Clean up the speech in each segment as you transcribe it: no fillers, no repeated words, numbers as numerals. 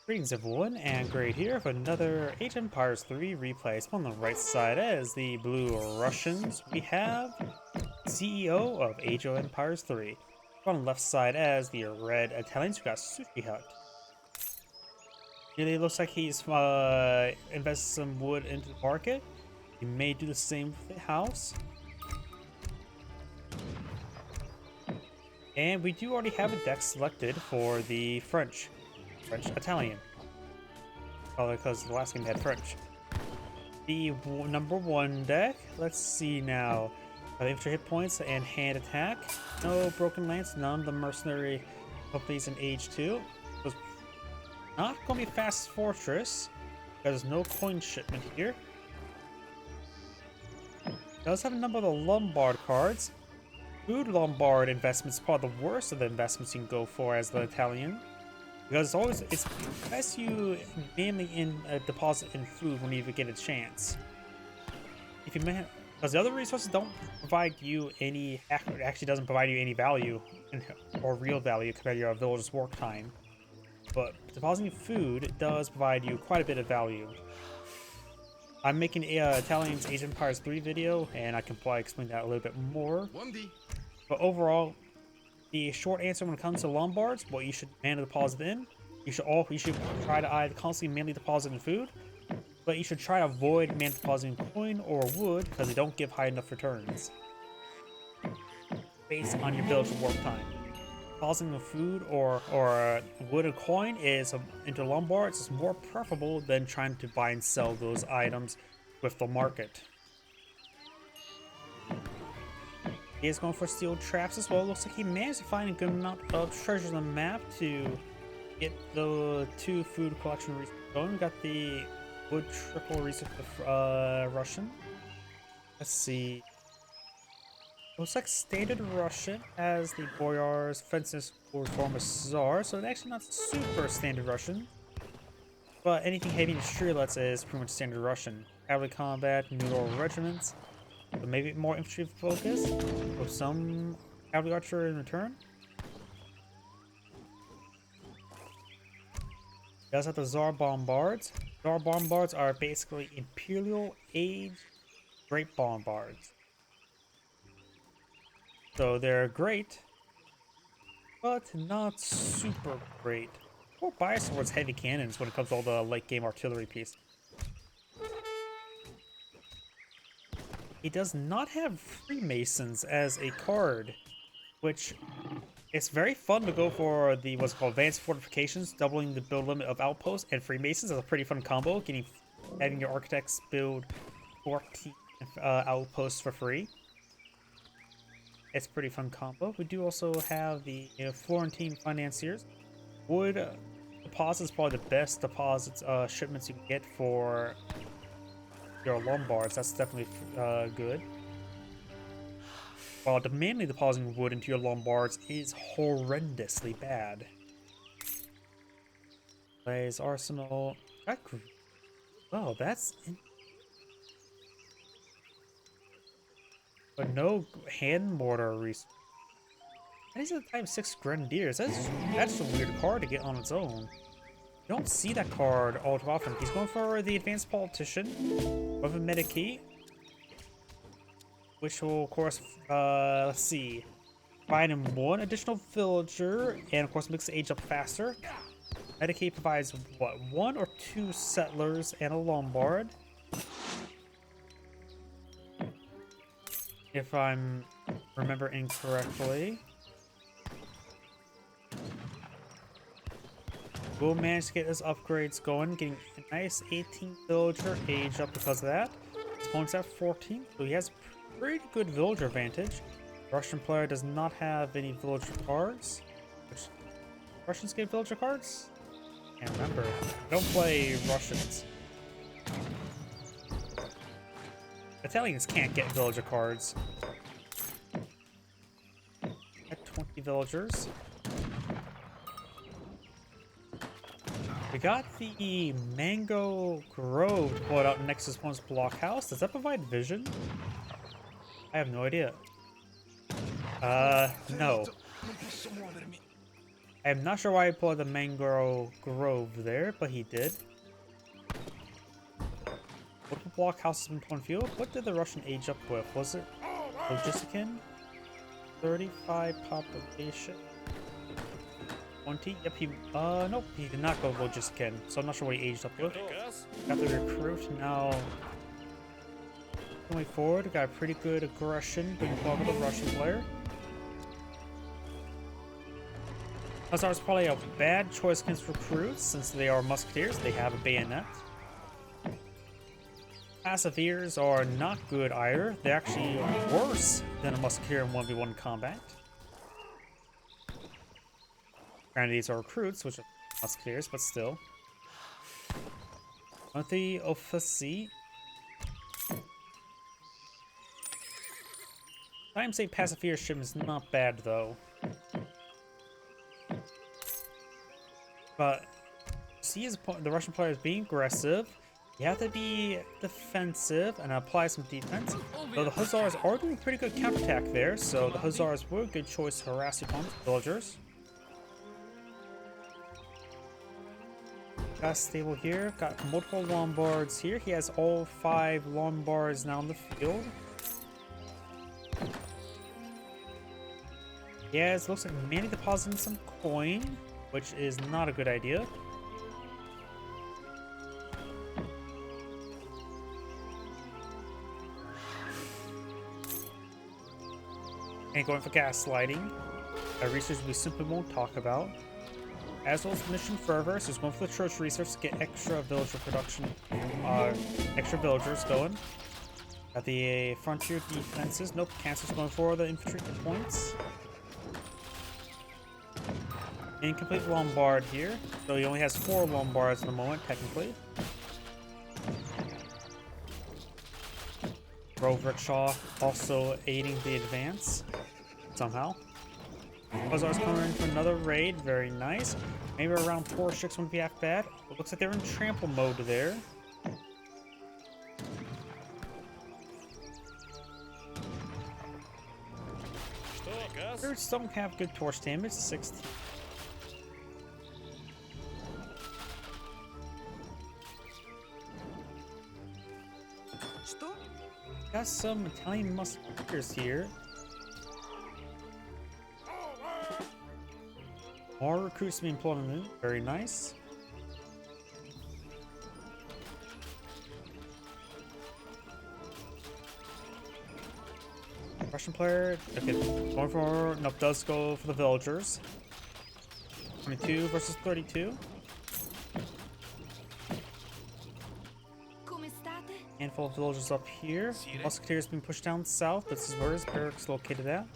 Greetings everyone, and Great here for another Age of Empires 3 replay. So on the right side as the blue Russians, we have CEO of Age of Empires 3. On the left side as the red Italians, we got Sushi Hut. It looks like he's invested some wood into the market. He may do the same with the house. And we do already have a deck selected for the French Italian. Probably because the last game had French. The number one deck, let's see now. Infantry hit points and hand attack. No broken lance, none of the mercenary companies in Age 2. So it's not going to be Fast Fortress, because there's no coin shipment here. It does have a number of the Lombard cards. Food Lombard investments are probably the worst of the investments you can go for as the Italian. Because it's best you mainly deposit in food when you get a chance. If you because the other resources don't provide you any, actually doesn't provide you any value or real value compared to your village's work time. But depositing food does provide you quite a bit of value. I'm making a Italian's Age of Empires 3 video, and I can probably explain that a little bit more. But overall, the short answer when it comes to Lombards, what you should manually deposit in, you should try to either constantly manually deposit in food, but you should try to avoid manually depositing coin or wood because they don't give high enough returns based on your village work time. Depositing food or wood or coin is into Lombards is more preferable than trying to buy and sell those items with the market. He is going for steel traps as well. Looks like he managed to find a good amount of treasures on the map to get the 2 food collection research going. We got the wood triple research with Russian. Let's see. Looks like standard Russian as the Boyar's fences will form a Czar, so it's actually not super standard Russian. But anything heavy in streetlets is pretty much standard Russian. Cavalry combat, noodle regiments. So maybe more infantry focus with some cavalry archer in return. He does have the Tsar Bombards. Tsar Bombards are basically Imperial Age Great Bombards. So they're great, but not super great. Or biased towards heavy cannons when it comes to all the late game artillery pieces. He does not have Freemasons as a card, which it's very fun to go for the what's called advanced fortifications, doubling the build limit of outposts, and Freemasons is a pretty fun combo. Having your architects build 14 outposts for free. It's a pretty fun combo. We do also have the Florentine financiers. Wood deposits probably the best deposits shipments you can get for your Lombards. That's definitely good. While manually depositing wood into your Lombards is horrendously bad. Plays Arsenal. Oh, that's... But no hand mortar resource. These are the type 6 Grenadiers. That's a weird card to get on its own. You don't see that card all too often. He's going for the Advanced Politician with a Medicae, which will, of course, let's see, provide him 1 additional villager, and of course makes the age up faster. Medicae provides, what, 1 or 2 settlers and a Lombard. If I'm remembering correctly. We'll manage to get his upgrades going, getting a nice 18th villager age up because of that. His opponent's at 14, so he has a pretty good villager advantage. The Russian player does not have any villager cards. Russians get villager cards? Can't remember. I don't play Russians. Italians can't get villager cards. At 20 villagers. We got the Mango Grove put out next to this one's blockhouse. Does that provide vision? I have no idea. No. I'm not sure why he pulled the mangrove grove there, but he did. Multiple block houses in one field. What did the Russian age up with? Was it Logistican? 35 population. 20? Yep, he nope, he did not go Logistican, so I'm not sure what he aged up with. Got the recruit now. Going forward, got a pretty good aggression, good involved with the Russian player. Hussars probably a bad choice against recruits since they are musketeers, they have a bayonet. Passiveers are not good either. They're actually worse than a musketeer in 1v1 combat. Granted, these are recruits, which are musketeers, but still. CEOofAOE3. Time say passiveership is not bad though. But see the Russian player is being aggressive. You have to be defensive and apply some defense. Though the Hussars are doing pretty good counterattack there, so the Hussars were a good choice to harass the opponent's villagers. Got a stable here, got multiple Lombards here. He has all 5 Lombards now in the field. Yes, looks like Manny depositing some coin, which is not a good idea. And going for gaslighting, a research we simply won't talk about. As well as mission fervor, so he's going for the church research to get extra villager production, extra villagers going. Got the frontier defenses. Nope, Cancer's going for the infantry points. Incomplete Lombard here, so he only has 4 Lombards at the moment, technically. Grove Rickshaw also aiding the advance somehow. Hussars coming in for another raid, very nice. Maybe around 4-6 wouldn't be half bad. It looks like they're in trample mode there. Birds don't have good torch damage, 16. Got some Italian musketeers here. More recruits being pulled in, very nice. Russian player, okay, going for, nope, does go for the villagers. 22 versus 32. Handful of villagers up here. Musketeers being pushed down south. This is where his barracks located at.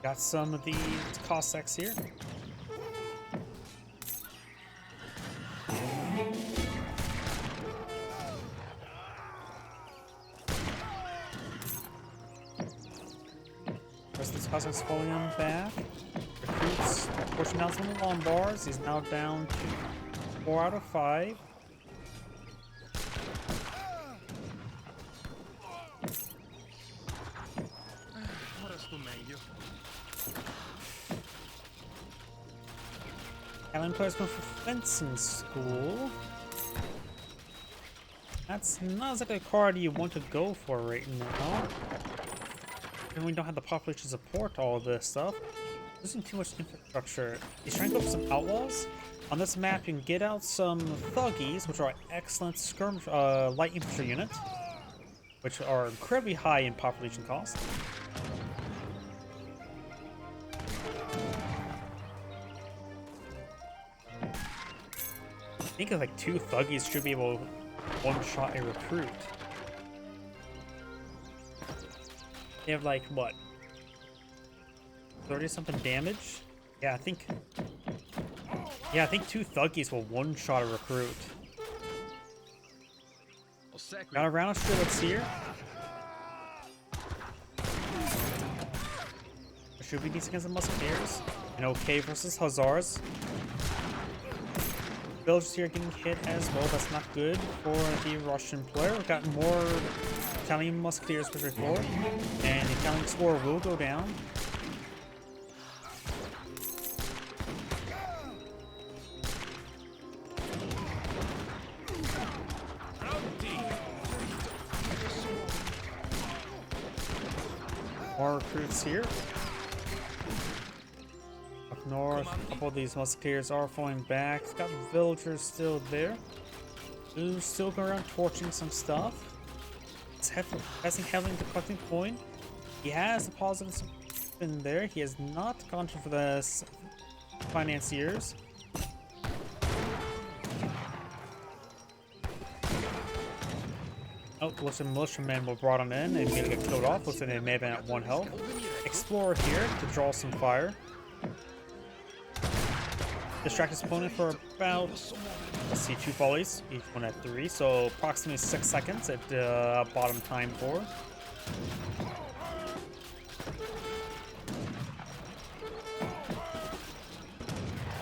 Got some of the Cossacks here. Rest of these Cossacks falling on back. Recruits pushing down some of the Lombards. He's now down to 4 out of 5. Italian players going for fencing school. That's not exactly a card you want to go for right now. And we don't have the population to support all of this stuff. Losing too much infrastructure. He's trying to go for some outlaws. On this map, you can get out some thuggies, which are excellent skirmish light infantry units, which are incredibly high in population cost. I think like 2 thuggies should be able to one-shot a recruit. They have like, what? 30-something damage? Yeah, I think 2 thuggies will one-shot a recruit. Got a round of Strelets here. Should be decent against the Musketeers. And okay versus Hussars. Villagers here getting hit as well. That's not good for the Russian player. We've got more Italian Musketeers pushing forward. And the Italian Explorer will go down. more recruits here. Up north, a couple of these musketeers are falling back. It's got villagers still there. Blue's still going around torching some stuff. It's investing heavily into collecting coin. He has deposited some in there. He has not gone for the financiers. Oh, looks like militiamen were brought on in and immediately get killed off. Looks like they may have been at 1 health. Explorer here to draw some fire. Distract his opponent for about, let's see, 2 volleys, each one at 3, so approximately 6 seconds at bottom time for.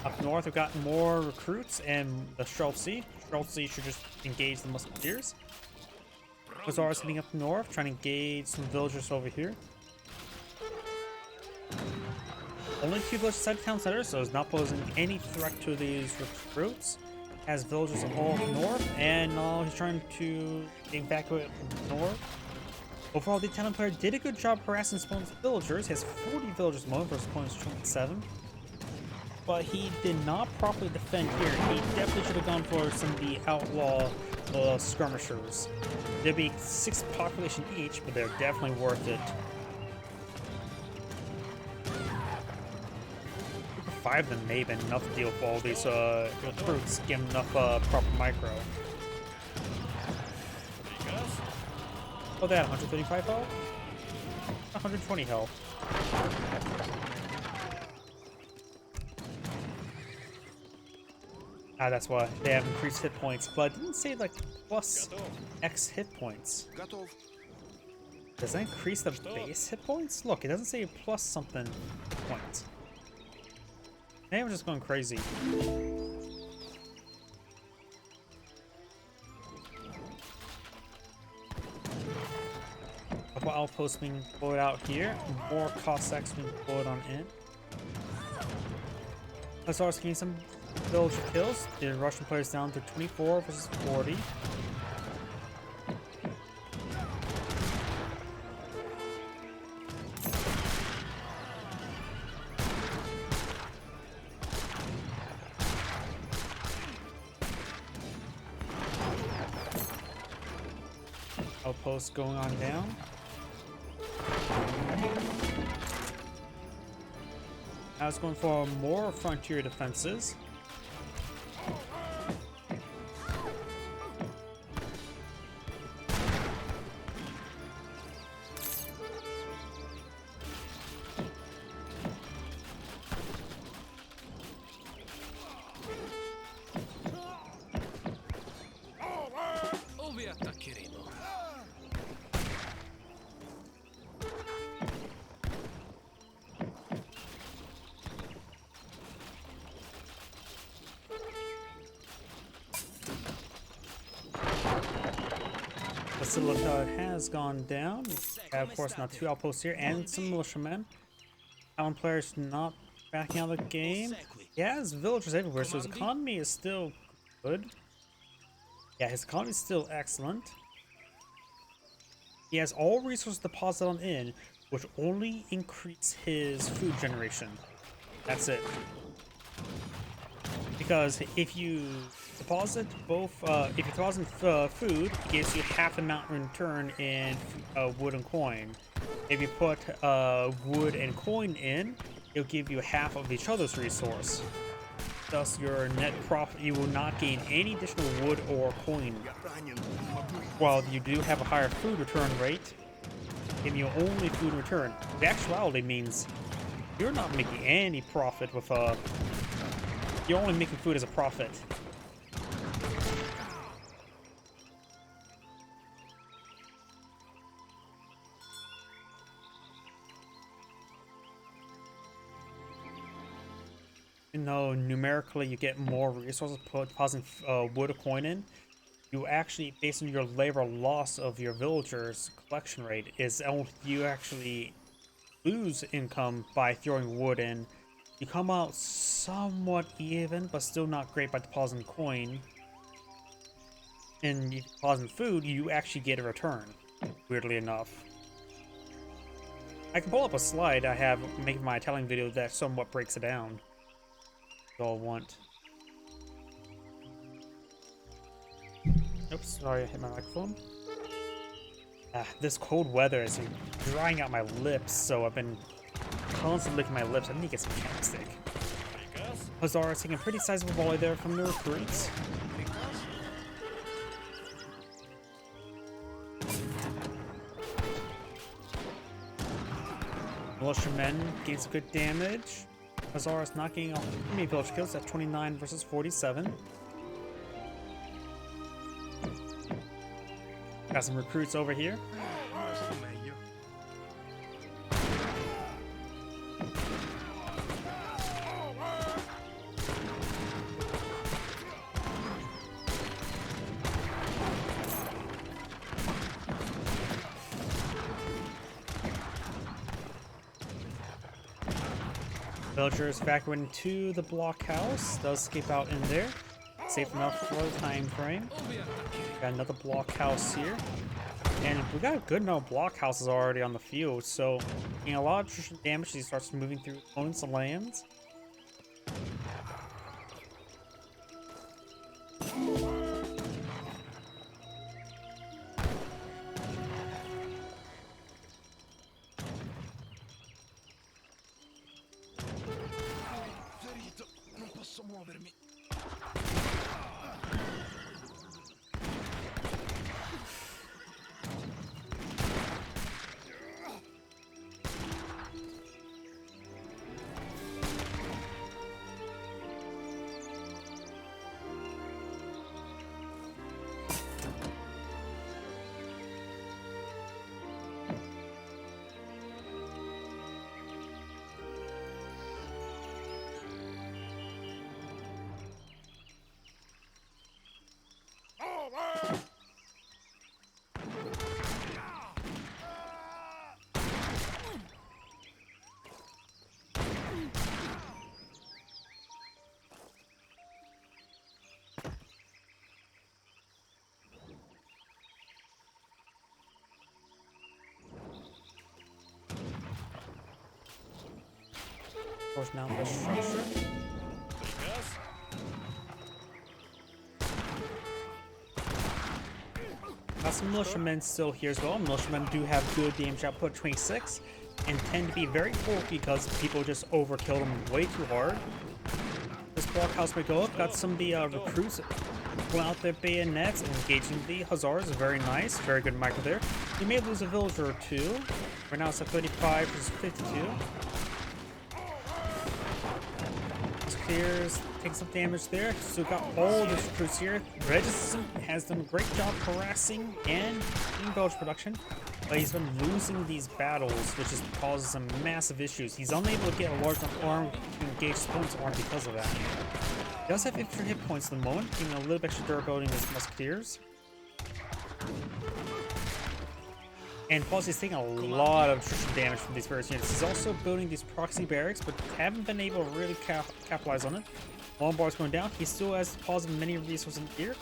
Up north, we've got more recruits and the Streltsy. Streltsy should just engage the musketeers. Bazaar's heading up north, trying to engage some villagers over here. Only 2 villagers inside the town center, so it's not posing any threat to these recruits. Has villagers all up north, and he's trying to evacuate north. Overall, the Italian player did a good job harassing his opponent's villagers. He has 40 villagers at the moment versus opponent's 27. But he did not properly defend here. He definitely should have gone for some of the outlaw skirmishers. There'd be 6 population each, but they're definitely worth it. 5 of them may have been enough to deal with all these recruits, give them enough proper micro. Oh, they had 135 health? 120 health. Ah, that's why they have increased hit points, but it didn't say like plus X hit points. Does that increase the base hit points? Look, it doesn't say plus something points. Maybe I'm just going crazy. A couple outposts being deployed out here. More Cossacks being deployed on in. Hussars getting some villager kills. The Russian players down to 24 versus 40. Outposts going on down. I was going for more frontier defenses. Basilica has gone down. We have, of course, now 2 outposts here and some militiamen. Talon players not backing out of the game. He has villagers everywhere, so his economy is still good. Yeah, his economy is still excellent. He has all resources deposited on in, which only increase his food generation. That's it. Because if you deposit both, if you deposit food, it gives you half the amount in return in wood and coin. If you put wood and coin in, it'll give you half of each other's resource. Thus, your net profit, you will not gain any additional wood or coin. While you do have a higher food return rate, giving you only food in return. The actuality means you're not making any profit with you're only making food as a profit. Even though numerically you get more resources depositing wood or coin in, you actually, based on your labor loss of your villagers' collection rate, is you actually lose income by throwing wood in. You come out somewhat even, but still not great by depositing coin. And you deposit food, you actually get a return, weirdly enough. I can pull up a slide I have making my Italian video that somewhat breaks it down. That's all I want. Oops, sorry, I hit my microphone. This cold weather is drying out my lips, so I've been constantly licking my lips. I need to get some chapstick. Hussars taking a pretty sizable volley there from the recruits. Militiamen gain some good damage. Hussars not getting off many village kills at 29 versus 47. Got some recruits over here. Villagers evacuating into the blockhouse. Does escape out in there. Safe enough for the time frame. Got another blockhouse here. And we got a good amount of blockhouses already on the field, so getting a lot of attrition damage as he starts moving through opponents' lands. Of course, now the structure. Got some militiamen still here as well. Militiamen do have good damage output, 26, and tend to be very bulky because people just overkill them way too hard. This blockhouse may go up. Got some of the recruits pulling out their bayonets and engaging the hussars. Very nice, very good micro there. You may lose a villager or two. Right now it's at 35 versus 52. Clears, takes some damage there. So we've got all these recruits here. Regis has done a great job harassing and in village production, but he's been losing these battles, which has caused some massive issues. He's unable to get a large enough arm to engage his opponent's arm because of that. He does have extra hit points at the moment, giving a little bit extra durability in his musketeers. And plus, he's taking a lot of attrition damage from these various units. He's also building these proxy barracks, but haven't been able to really capitalize on it. Lombard's going down. He still has positive many resources in here.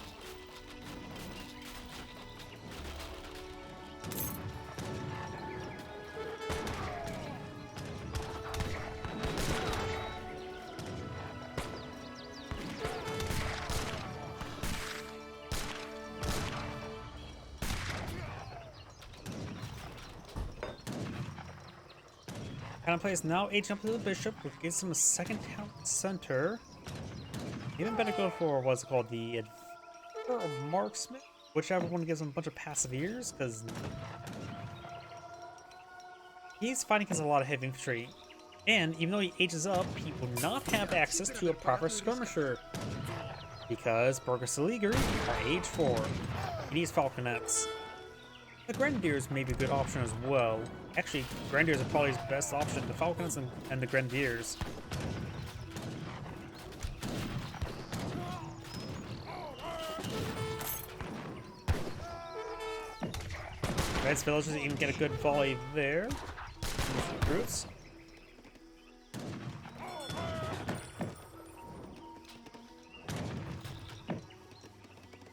Kind of plays now aging up to the bishop, which gives him a second town center. Even better go for what's it called, the adventurer or marksman, whichever one gives him a bunch of passive ears, because he's fighting against a lot of heavy infantry. And even though he ages up, he will not have access to a proper skirmisher, because Burger Saligari are age 4. He needs falconets. The Grenadiers may be a good option as well. Actually, Grenadiers are probably his best option. The Falcons and the Grenadiers. Red's villagers even get a good volley there. Recruits.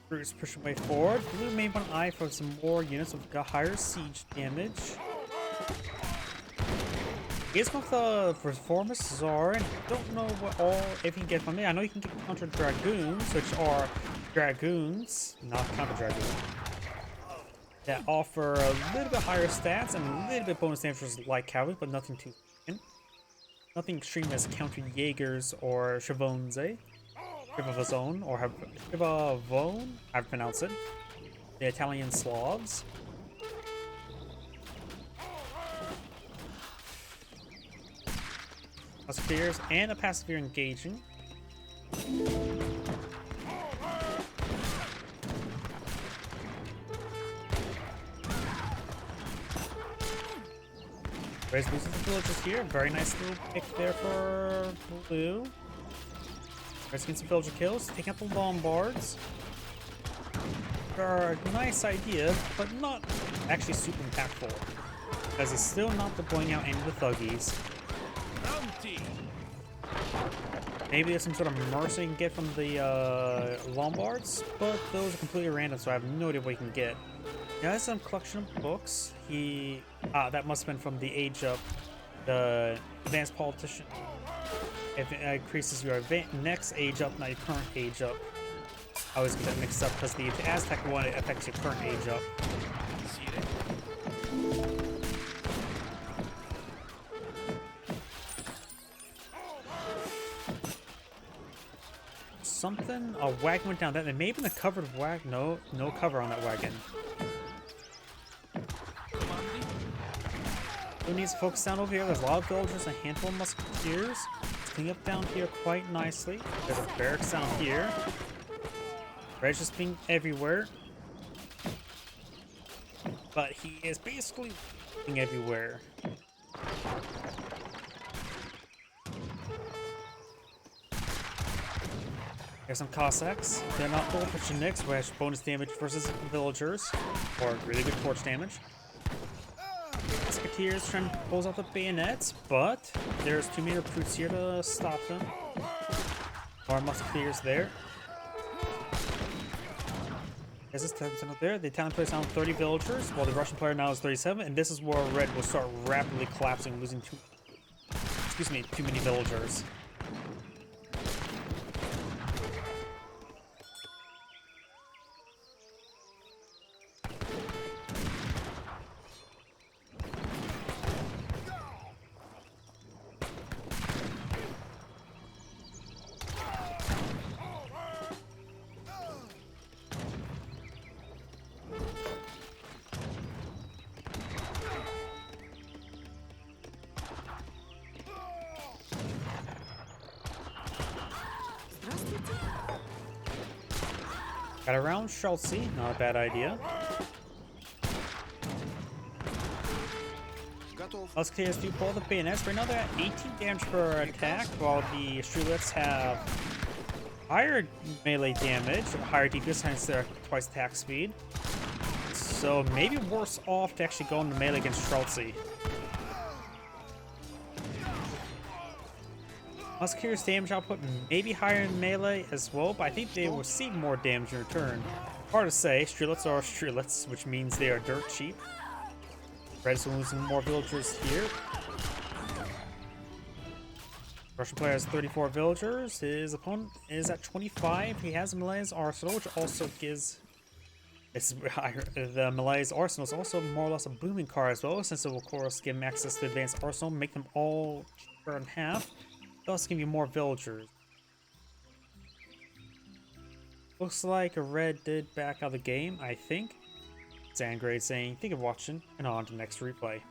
Bruce pushing way forward. Blue may want to eye for some more units with higher siege damage. Here's what the performances are, and I don't know what all if you can get from there. I know you can get counter dragoons, which are dragoons, not counter dragoons, that offer a little bit higher stats and a little bit bonus damage like cavalry, but nothing too nothing extreme as counter Jaegers or Chevonze, Chivavazone, or Chivavone, how to pronounce it, the Italian Slavs. Musketeers and a passive engaging. Raise boosted the villagers here. Very nice little pick there for blue. Raise getting some villager kills. Taking out the Lombards. Are a nice idea, but not actually super impactful. Because it's still not deploying out any of the thuggies. Maybe there's some sort of mercy you can get from the Lombards, but those are completely random, so I have no idea what you can get. He has some collection of books. That must have been from the Age Up, the Advanced Politician. If it increases your next Age Up, not your current Age Up. I always get that mixed up because the Aztec one, it affects your current Age Up. Something, a wagon went down that, and maybe in a covered wagon. No cover on that wagon. Who needs to focus down over here? There's a lot of villagers and a handful of musketeers. Clean up down here quite nicely. There's a barracks down here. Red's just being everywhere. But he is basically being everywhere. Here's some Cossacks. They're not full Pecheniks, which bonus damage versus villagers, or really good torch damage. Musketeers trying to pulls out the bayonets, but there's too many recruits here to stop them. More musketeers there. There's this 10% up there. The Italian player is down 30 villagers, while the Russian player now is 37, and this is where Red will start rapidly collapsing, losing too many villagers. Got around Chelsea, not a bad idea. Musketeers do pull the bayonets. Right now they're at 18 damage per attack, while the Strelets have higher melee damage, higher DPS since they're twice attack speed. So maybe worse off to actually go into melee against Chelsea. Musketeers' damage output may be higher in melee as well, but I think they will receive more damage in return. Hard to say. Strelets are Strelets, which means they are dirt cheap. Red's losing more villagers here. Russian player has 34 villagers. His opponent is at 25. He has Malay's Arsenal, which also gives... The Malay's Arsenal is also more or less a booming card as well, since it will of course give him access to Advanced Arsenal, make them all cheaper in half. Thus give you more villagers. Looks like a Red did back out of the game, I think. Zangrade saying, thank you for watching, and on to the next replay.